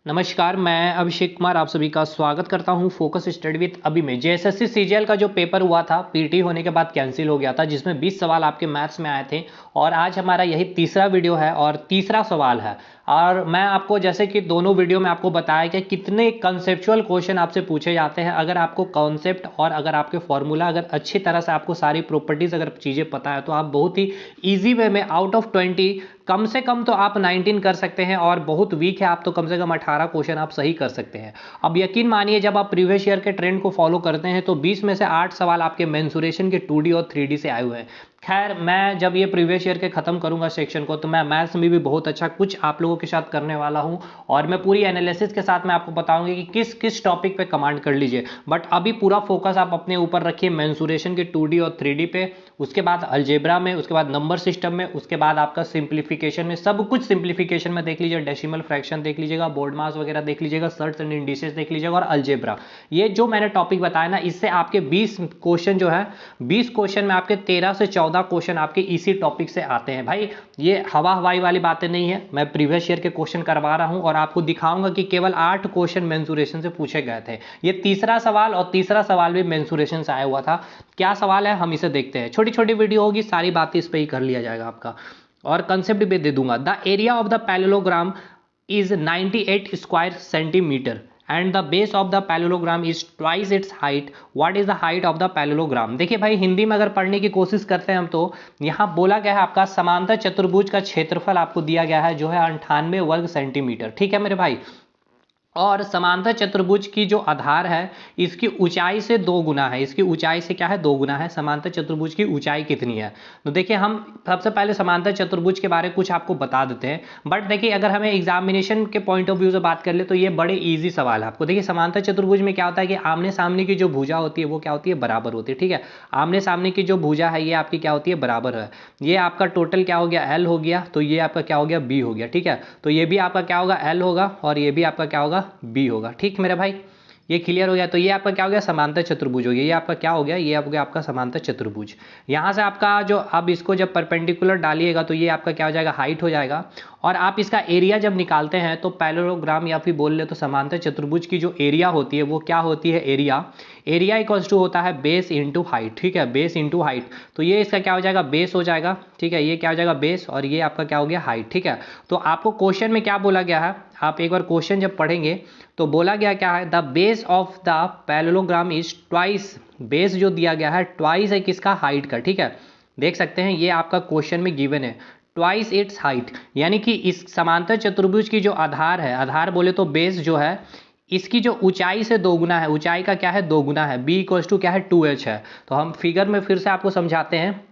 नमस्कार, मैं अभिषेक कुमार आप सभी का स्वागत करता हूं फोकस स्टडी विद अभी में। जेएसएससी सीजीएल का जो पेपर हुआ था पीटी होने के बाद कैंसिल हो गया था, जिसमें 20 सवाल आपके मैथ्स में आए थे और आज हमारा यही तीसरा वीडियो है और तीसरा सवाल है। और मैं आपको जैसे कि दोनों वीडियो में आपको बताया कि कितने कंसेप्चुअल क्वेश्चन आपसे पूछे जाते हैं। अगर आपको कॉन्सेप्ट और अगर आपके फॉर्मूला अगर अच्छी तरह से आपको सारी प्रॉपर्टीज अगर चीज़ें पता है तो आप बहुत ही ईजी वे में आउट ऑफ 20 कम से कम तो आप 19 कर सकते हैं और बहुत वीक है आप तो कम से कम 18 क्वेश्चन आप सही कर सकते हैं। अब यकीन मानिए जब आप प्रीवियस ईयर के ट्रेंड को फॉलो करते हैं तो 20 में से 8 सवाल आपके मेंसुरेशन के 2D और 3D से आए हुए हैं। खैर, मैं जब ये प्रीवियस ईयर के खत्म करूंगा सेक्शन को तो मैं मैथ्स में भी बहुत अच्छा कुछ आप लोगों के साथ करने वाला हूं और मैं पूरी एनालिसिस के साथ मैं आपको बताऊंगी कि किस किस टॉपिक पे कमांड कर लीजिए। बट अभी पूरा फोकस आप अपने ऊपर रखिए मेंसुरेशन के 2D और 3D पे, उसके बाद अलजेब्रा में, उसके बाद नंबर सिस्टम में, उसके बाद आपका सिंप्लीफिकेशन में, सब कुछ सिंप्लीफिकेशन में देख लीजिए, डेसिमल फ्रैक्शन देख लीजिएगा, बोर्ड मास वगैरह देख लीजिएगा, सर्ट्स एंड इंडिसेस देख लीजिएगा और अलजेब्रा। ये जो मैंने टॉपिक बताया ना, इससे आपके 20 क्वेश्चन जो है 20 क्वेश्चन में आपके 13 से 14 क्वेश्चन आपके इसी टॉपिक से आते हैं। भाई ये हवा हवाई वाली बातें नहीं है, मैं प्रीवियस ईयर के क्वेश्चन करवा रहा हूं और आपको दिखाऊंगा कि केवल 8 क्वेश्चन मेंसुरेशन से पूछे गए थे। ये तीसरा सवाल और तीसरा सवाल भी मेंसुरेशन से आया हुआ था। क्या सवाल है हम इसे देखते हैं। छोटी छोटी वीडियो होगी, सारी बातें इस पर ही कर लिया जाएगा आपका और कंसेप्ट भी दे दूंगा। The area of the parallelogram is 98 square centimeter and the base of the parallelogram is twice its height. What is the height of the parallelogram? देखिए भाई, हिंदी में अगर पढ़ने की कोशिश करते हैं हम तो यहाँ बोला गया है आपका समांतर चतुर्भुज का क्षेत्रफल आपको दिया गया है जो है 98 वर्ग सेंटीमीटर। ठीक है मेरे भाई, और समांतर चतुर्भुज की जो आधार है इसकी ऊंचाई से 2 गुना है। इसकी ऊंचाई से क्या है? 2 गुना है। समांतर चतुर्भुज की ऊंचाई कितनी है? तो देखिए हम सबसे पहले समांतर चतुर्भुज के बारे में कुछ आपको बता देते हैं। बट देखिए अगर हमें एग्जामिनेशन के पॉइंट ऑफ व्यू से बात कर ले तो ये बड़े ईजी सवाल है आपको। देखिए समांतर चतुर्भुज में क्या होता है कि आमने सामने की जो भुजा होती है वो क्या होती है? बराबर होती है। ठीक है, आमने सामने की जो भुजा है ये आपकी क्या होती है? बराबर है। ये आपका टोटल क्या हो गया? एल हो गया, तो ये आपका क्या हो गया? बी हो गया। ठीक है, तो ये भी आपका क्या होगा? एल होगा और ये भी आपका क्या होगा? बी होगा। ठीक मेरे भाई, ये क्लियर हो गया। तो ये आपका क्या हो गया? समांतर चतुर्भुज हो गया। ये आपका क्या हो गया? ये हो गया आपका समांतर चतुर्भुज। यहाँ से आपका जो अब इसको जब परपेंडिकुलर डालिएगा तो ये आपका क्या हो जाएगा? हाइट हो जाएगा। और आप इसका एरिया जब निकालते हैं तो पैरेललोग्राम या फिर बोल ले तो समांतर चतुर्भुज की जो एरिया होती है वो क्या होती है? एरिया इक्वल्स टू होता है बेस इंटू हाइट। ठीक है, बेस इंटू हाइट। तो ये इसका क्या हो जाएगा? बेस हो जाएगा। ठीक है, ये क्या हो जाएगा? बेस, और ये आपका क्या हो गया? हाइट। ठीक है, तो आपको क्वेश्चन में क्या बोला गया है? आप एक बार क्वेश्चन जब पढ़ेंगे तो बोला गया क्या है? The base of the parallelogram is twice. Base जो दिया गया है ट्वाइस है किसका? हाइट का। ठीक है, देख सकते हैं ये आपका क्वेश्चन में गिवन है ट्वाइस इट्स हाइट, यानी कि इस समांतर चतुर्भुज की जो आधार है, आधार बोले तो बेस जो है, इसकी जो ऊंचाई से 2 गुना है। ऊंचाई का क्या है? 2 गुना है। बी इक्वल्स टू क्या है? 2h है। तो हम फिगर में फिर से आपको समझाते हैं।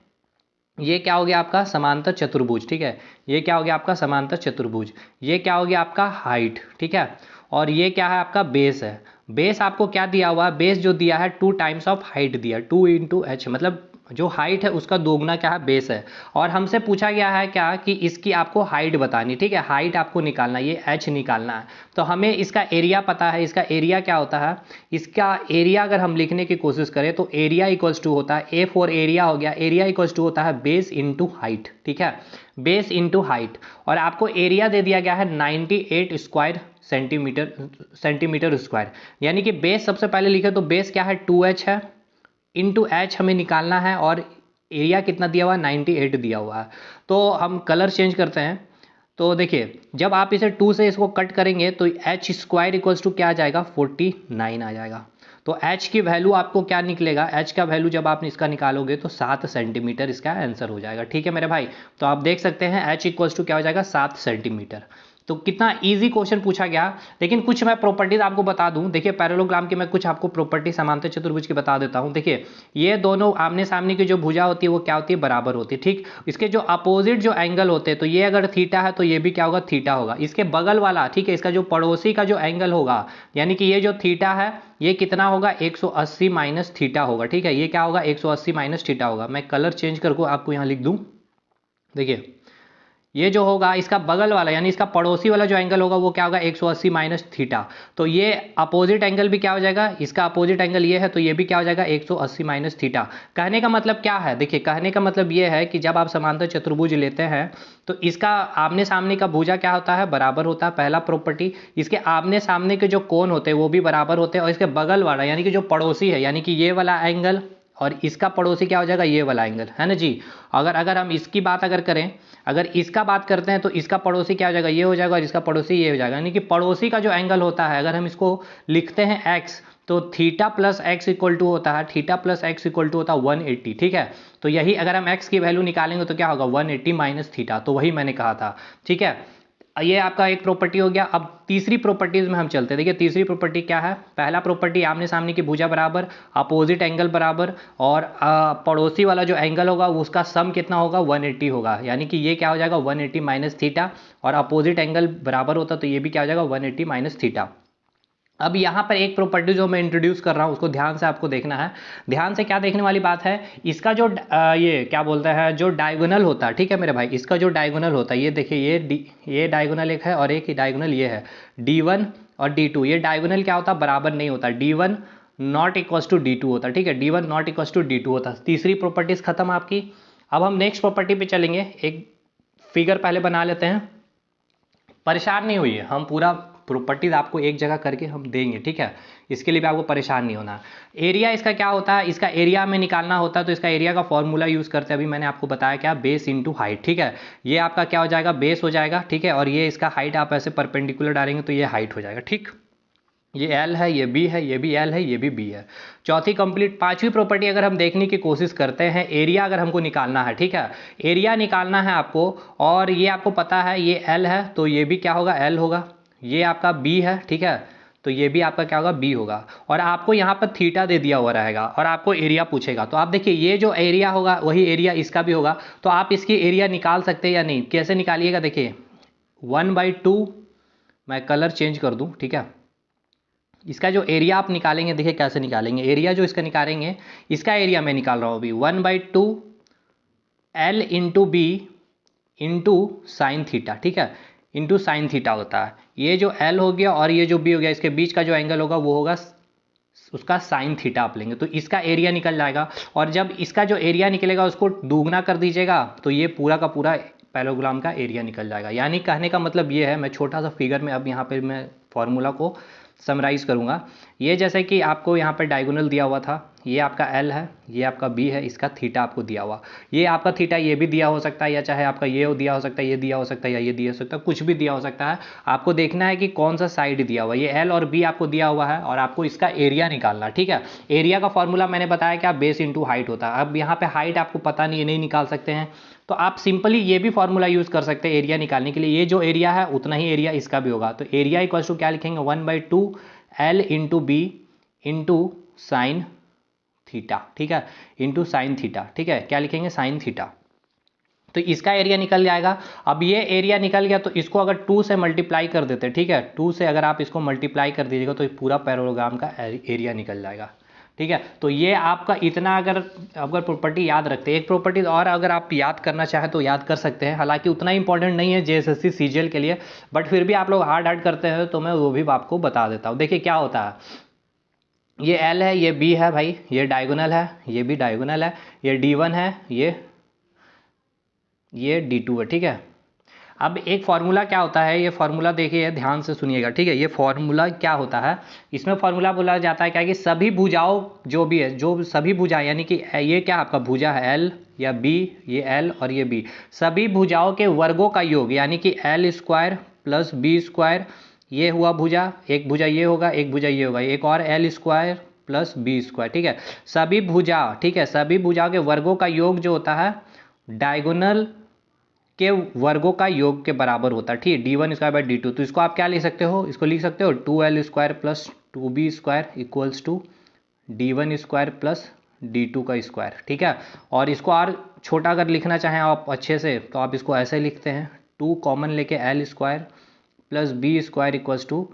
ये क्या हो गया आपका? समांतर चतुर्भुज। ठीक है, ये क्या हो गया आपका? समांतर चतुर्भुज। ये क्या हो गया आपका? हाइट। ठीक है, और ये क्या है आपका? बेस है। बेस आपको क्या दिया हुआ है? बेस जो दिया है 2 टाइम्स ऑफ हाइट दिया, 2 इंटू एच, मतलब जो हाइट है उसका 2 गुना क्या है? बेस है। और हमसे पूछा गया है क्या कि इसकी आपको हाइट बतानी। ठीक है, हाइट आपको निकालना, ये एच निकालना है। तो हमें इसका एरिया पता है। इसका एरिया क्या होता है? इसका एरिया अगर हम लिखने की कोशिश करें तो एरिया इक्वल्स टू होता है, ए फॉर एरिया हो गया, एरिया इक्वल्स टू होता है बेस इंटू हाइट। ठीक है, बेस इंटू हाइट। और आपको एरिया दे दिया गया है 98 स्क्वायर सेंटीमीटर स्क्वायर, यानी कि बेस सबसे पहले लिखे तो बेस क्या है? 2h है, इंटू एच हमें निकालना है, और एरिया कितना दिया हुआ है? 98 दिया हुआ है। तो हम कलर चेंज करते हैं। तो देखिए जब आप इसे 2 से इसको कट करेंगे तो एच स्क्वायर इक्वल्स टू क्या आ जाएगा? 49 आ जाएगा। तो एच की वैल्यू आपको क्या निकलेगा? एच का वैल्यू जब आप इसका निकालोगे तो 7 सेंटीमीटर इसका आंसर हो जाएगा। ठीक है मेरे भाई, तो आप देख सकते हैं एच इक्वल्स टू क्या हो जाएगा? 7 सेंटीमीटर। तो कितना इजी क्वेश्चन पूछा गया। लेकिन कुछ मैं प्रॉपर्टीज आपको बता दूं। देखिए पैरेललोग्राम की मैं कुछ आपको प्रॉपर्टी समांतर चतुर्भुज की बता देता हूं। देखिए ये दोनों आमने सामने की जो भुजा होती है वो क्या होती है? बराबर होती है। ठीक, इसके जो अपोजिट जो एंगल होते हैं तो ये अगर थीटा है तो ये भी क्या होगा? थीटा होगा। इसके बगल वाला, ठीक है, इसका जो पड़ोसी का जो एंगल होगा, यानी कि ये जो थीटा है ये कितना होगा? 180 माइनस थीटा होगा। ठीक है, ये क्या होगा? 180 माइनस थीटा होगा। मैं कलर चेंज करके आपको यहाँ लिख दूं। देखिए ये जो होगा इसका बगल वाला यानी इसका पड़ोसी वाला जो एंगल होगा वो क्या होगा 180 माइनस थीटा। तो ये अपोजिट एंगल भी क्या हो जाएगा, इसका अपोजिट एंगल ये है तो ये भी क्या हो जाएगा 180 माइनस थीटा। कहने का मतलब क्या है, देखिए कहने का मतलब ये है कि जब आप समांतर चतुर्भुज लेते हैं तो इसका आमने सामने का भुजा क्या होता है, बराबर होता है, पहला प्रॉपर्टी। इसके आमने सामने के जो कोण होते हैं वो भी बराबर होते हैं, और इसके बगल वाला यानी कि जो पड़ोसी है यानी कि ये वाला एंगल और इसका पड़ोसी क्या हो जाएगा, ये वाला एंगल, है ना जी। अगर अगर हम इसकी बात अगर करें, अगर इसका बात करते हैं तो इसका पड़ोसी क्या हो जाएगा, ये हो जाएगा, और इसका पड़ोसी ये हो जाएगा। यानी कि पड़ोसी का जो एंगल होता है अगर हम इसको लिखते हैं x, तो theta plus x equal to होता है, theta plus x equal to होता है 180, ठीक है। तो यही अगर हम x की वैल्यू निकालेंगे तो क्या होगा 180 माइनस थीटा, तो वही मैंने कहा था, ठीक है। ये आपका एक प्रॉपर्टी हो गया। अब तीसरी प्रॉपर्टीज में हम चलते हैं। देखिए तीसरी प्रॉपर्टी क्या है, पहला प्रॉपर्टी आमने सामने की भुजा बराबर, अपोजिट एंगल बराबर, और पड़ोसी वाला जो एंगल होगा उसका सम कितना होगा 180 होगा। यानी कि ये क्या हो जाएगा 180 माइनस थीटा, और अपोजिट एंगल बराबर होता तो ये भी क्या हो जाएगा 180 माइनस थीटा। अब यहाँ पर एक प्रॉपर्टी जो मैं इंट्रोड्यूस कर रहा हूँ उसको ध्यान से आपको देखना है। ध्यान से क्या देखने वाली बात है, इसका जो ये क्या बोलते हैं जो डायगोनल होता है, ठीक है मेरे भाई, इसका जो डायगोनल होता है, ये देखिए ये डायगोनल एक है और एक ही डायगोनल ये है D1 और D2। ये डायगोनल क्या होता है, बराबर नहीं होता, D1 not equals to D2 होता है, ठीक है, D1 not equals to D2 होता है। तीसरी प्रॉपर्टीज खत्म आपकी। अब हम नेक्स्ट प्रॉपर्टी पे चलेंगे। एक फिगर पहले बना लेते हैं, परेशान नहीं हुई है, हम पूरा प्रॉपर्टीज आपको एक जगह करके हम देंगे, ठीक है, इसके लिए भी आपको परेशान नहीं होना। एरिया इसका क्या होता है, इसका एरिया हमें निकालना होता है तो इसका एरिया का फॉर्मूला यूज़ करते हैं। अभी मैंने आपको बताया क्या, बेस इंटू हाइट, ठीक है। ये आपका क्या हो जाएगा, बेस हो जाएगा, ठीक है, और ये इसका हाइट आप ऐसे परपेंडिकुलर डालेंगे तो ये हाइट हो जाएगा, ठीक। ये L है, ये B है, ये भी L है, ये भी B है। चौथी कंप्लीट। पांचवी प्रॉपर्टी अगर हम देखने की कोशिश करते हैं, एरिया अगर हमको निकालना है, ठीक है, एरिया निकालना है आपको, और ये आपको पता है ये L है तो ये भी क्या होगा L होगा, ये आपका B है, ठीक है, तो ये भी आपका क्या होगा B होगा, और आपको यहाँ पर थीटा दे दिया हुआ रहेगा और आपको एरिया पूछेगा। तो आप देखिए ये जो एरिया होगा वही एरिया इसका भी होगा, तो आप इसकी एरिया निकाल सकते हैं या नहीं, कैसे निकालिएगा, देखिए 1/2, मैं कलर चेंज कर दूँ, ठीक है। इसका जो एरिया आप निकालेंगे, देखिए कैसे निकालेंगे, एरिया जो इसका निकालेंगे, इसका एरिया मैं निकाल रहा हूँ अभी 1/2 L into B into sine theta, ठीक है, इंटू साइन थीटा होता है। ये जो L हो गया और ये जो B हो गया, इसके बीच का जो एंगल होगा वो होगा उसका साइन थीटा आप लेंगे तो इसका एरिया निकल जाएगा। और जब इसका जो एरिया निकलेगा उसको दुगना कर दीजिएगा तो ये पूरा का पूरा पैराग्राम का एरिया निकल जाएगा। यानी कहने का मतलब ये है, मैं छोटा सा फिगर में अब यहाँ पे मैं फॉर्मूला को समराइज़ करूँगा। ये जैसे कि आपको यहाँ पर डायगोनल दिया हुआ था, ये आपका L है, ये आपका B है, इसका थीटा आपको दिया हुआ, ये आपका थीटा ये भी दिया हो सकता है, या चाहे आपका ये दिया हो सकता है, ये दिया हो सकता है, या ये दिया हो सकता है, कुछ भी दिया हो सकता है। आपको देखना है कि कौन सा साइड दिया हुआ है, ये L और B आपको दिया हुआ है और आपको इसका एरिया निकालना, ठीक है। एरिया का फॉर्मूला मैंने बताया क्या, बेस इंटू हाइट होता है। अब यहाँ पे हाइट आपको पता नहीं निकाल सकते हैं तो आप सिंपली ये भी फॉर्मूला यूज़ कर सकते हैं एरिया निकालने के लिए। ये जो एरिया है उतना ही एरिया इसका भी होगा, तो एरिया इक्वल्स टू क्या लिखेंगे 1/2 L into B into sine theta, ठीक है, इंटू साइन थीटा, ठीक है, क्या लिखेंगे साइन थीटा, तो इसका एरिया निकल जाएगा। अब ये एरिया निकल गया तो इसको अगर 2 से मल्टीप्लाई कर देते हैं, ठीक है, 2 से अगर आप इसको मल्टीप्लाई कर दीजिएगा तो पूरा पैराग्राम का एरिया निकल जाएगा, ठीक है। तो ये आपका इतना अगर प्रॉपर्टी याद रखते हैं, एक प्रॉपर्टी और अगर आप याद करना चाहें तो याद कर सकते हैं, हालांकि उतना इंपॉर्टेंट नहीं है JSSC CGL के लिए, बट फिर भी आप लोग हार्ड करते हैं तो मैं वो भी आपको बता देता हूँ। देखिए क्या होता है, ये L है, ये B है भाई, ये डायगोनल है, ये भी डायगोनल है, ये D1 है, ये D2 है, ठीक है। अब एक फार्मूला क्या होता है, ये फार्मूला देखिए ध्यान से सुनिएगा, ठीक है। ये फार्मूला क्या होता है, इसमें फार्मूला बोला जाता है क्या कि सभी भुजाओं जो भी है, जो सभी भुजाएं, यानी कि ये क्या आपका भुजा है L या B, ये L और ये B, सभी भुजाओं के वर्गों का योग, यानी कि L² प्लस B², ये हुआ भुजा, एक भुजा ये होगा, एक भुजा ये होगा, एक और L² प्लस B², ठीक है। सभी भुजा, ठीक है, सभी भुजाओं के वर्गों का योग जो होता है डायगोनल के वर्गों का योग के बराबर होता है, ठीक है, D1²/D2। तो इसको आप क्या लिख सकते हो, इसको लिख सकते हो 2L² plus 2B² equals to D1² प्लस D2 का स्क्वायर, ठीक है। और इसको और छोटा अगर लिखना चाहें आप अच्छे से तो आप इसको ऐसे लिखते हैं 2 कॉमन लेके L² plus B² equals to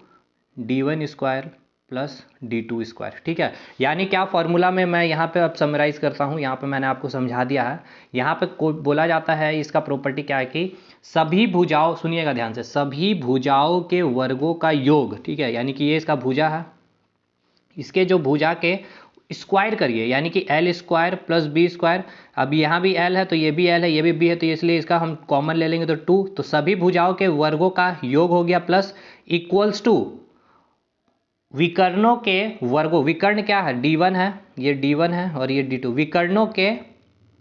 D1² प्लस d2 स्क्वायर। ठीक है, यानी क्या फॉर्मूला में मैं यहाँ पे अब समराइज करता हूँ, यहाँ पे मैंने आपको समझा दिया है। यहाँ पे बोला जाता है, इसका प्रॉपर्टी क्या है कि सभी भुजाओं, सुनिएगा ध्यान से, सभी भुजाओं के वर्गों का योग, ठीक है, यानी कि ये इसका भुजा है, इसके जो भुजा के स्क्वायर करिए, यानी कि L square plus B square. अब यहाँ भी एल है तो ये भी एल है, ये भी बी है, तो इसलिए इसका हम कॉमन ले लेंगे तो 2, तो सभी भुजाओं के वर्गों का योग हो गया, प्लस इक्वल्स टू विकर्णों के वर्गों, विकर्ण क्या है, d1 है, ये d1 है और ये d2, विकर्णों के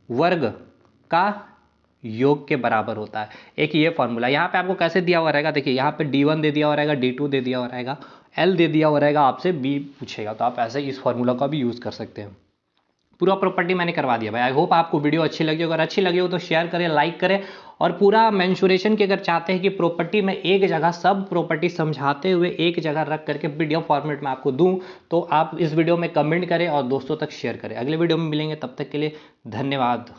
वर्ग का योग के बराबर होता है। एक ये फॉर्मूला यहाँ पे आपको कैसे दिया हुआ रहेगा, देखिए यहाँ पे d1 दे दिया हुआ रहेगा, d2 दे दिया हुआ रहेगा, l दे दिया हुआ रहेगा, आपसे b पूछेगा, तो आप ऐसे इस फॉर्मूला का भी यूज़ कर सकते हैं। पूरा प्रॉपर्टी मैंने करवा दिया भाई। आई होप आपको वीडियो अच्छी लगी, अगर अच्छी लगी हो तो शेयर करें, लाइक करें, और पूरा मेंशुरेशन की अगर चाहते हैं कि प्रॉपर्टी में एक जगह सब प्रॉपर्टी समझाते हुए एक जगह रख करके वीडियो फॉर्मेट में आपको दूं, तो आप इस वीडियो में कमेंट करें और दोस्तों तक शेयर करें। अगले वीडियो में मिलेंगे, तब तक के लिए धन्यवाद।